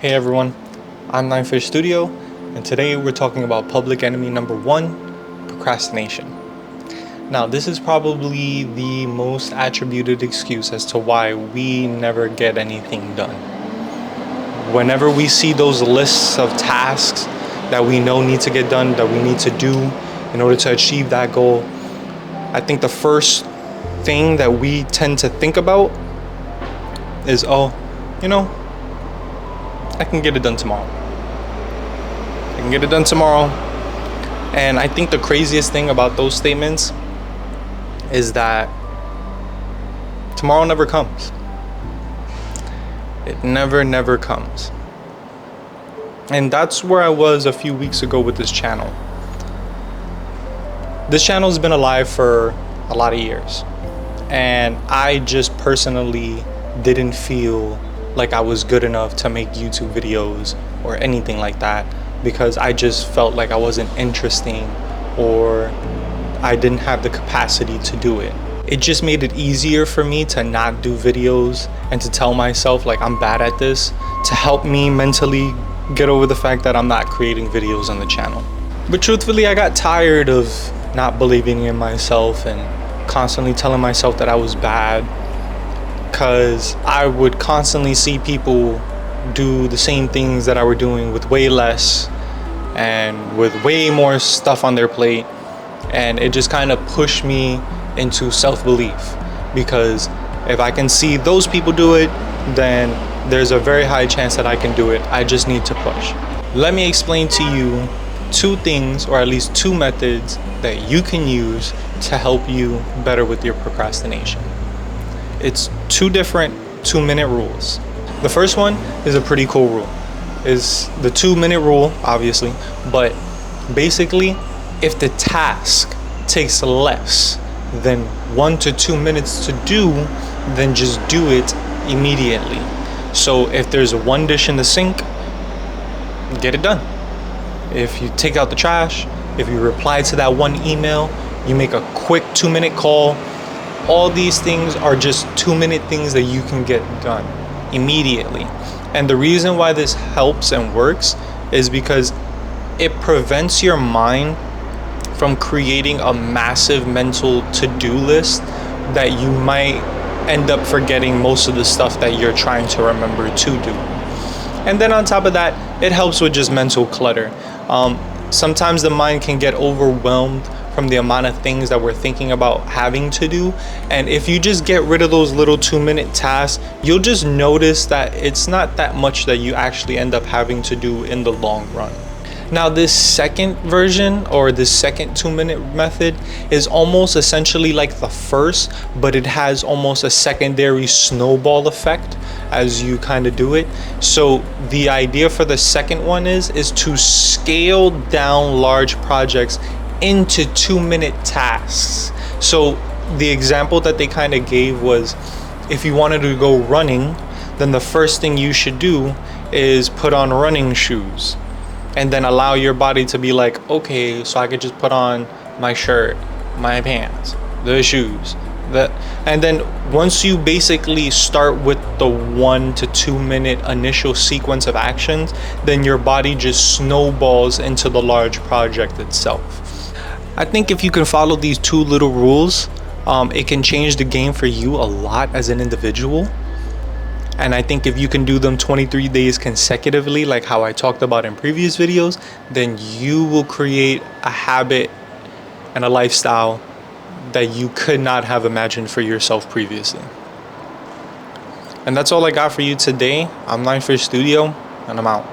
Hey everyone, I'm Ninefish Studio, and today we're talking about public enemy number one, procrastination. Now, this is probably the most attributed excuse as to why we never get anything done. Whenever we see those lists of tasks that we know need to get done, that we need to do in order to achieve that goal, I think the first thing that we tend to think about is, I can get it done tomorrow. And I think the craziest thing about those statements is that tomorrow never comes. It never comes. And that's where I was a few weeks ago with this channel. This channel has been alive for a lot of years. And I just personally didn't feel like I was good enough to make YouTube videos or anything like that, because I just felt like I wasn't interesting or I didn't have the capacity to do it. It just made it easier for me to not do videos and to tell myself like I'm bad at this, to help me mentally get over the fact that I'm not creating videos on the channel. But truthfully, I got tired of not believing in myself and constantly telling myself that I was bad, because I would constantly see people do the same things that I were doing with way less and with way more stuff on their plate, and it just kind of pushed me into self-belief, because if I can see those people do it, then there's a very high chance that I can do it. I just need to push. Let me explain to you two things, or at least two methods that you can use to help you better with your procrastination. It's two different 2-minute rules. The first one is a pretty cool rule. It's the 2-minute rule, obviously, but basically, if the task takes less than 1 to 2 minutes to do, then just do it immediately. So if there's one dish in the sink, get it done. If you take out the trash, if you reply to that one email, you make a quick 2-minute call, all these things are just 2-minute things that you can get done immediately. And the reason why this helps and works is because it prevents your mind from creating a massive mental to-do list that you might end up forgetting most of the stuff that you're trying to remember to do. And then on top of that, it helps with just mental clutter. Sometimes the mind can get overwhelmed from the amount of things that we're thinking about having to do. And if you just get rid of those little 2-minute tasks, you'll just notice that it's not that much that you actually end up having to do in the long run. Now, this second version, or this second 2-minute method, is almost essentially like the first, but it has almost a secondary snowball effect as you kind of do it. So the idea for the second one is to scale down large projects into 2-minute tasks. So the example that they kind of gave was, if you wanted to go running, then the first thing you should do is put on running shoes, and then allow your body to be like, okay, so I could just put on my shirt, my pants, the shoes, and then once you basically start with the 1 to 2 minute initial sequence of actions, then your body just snowballs into the large project itself. I think if you can follow these two little rules, it can change the game for you a lot as an individual. And I think if you can do them 23 days consecutively, like how I talked about in previous videos, then you will create a habit and a lifestyle that you could not have imagined for yourself previously. And that's all I got for you today. I'm Ninefish Studio, and I'm out.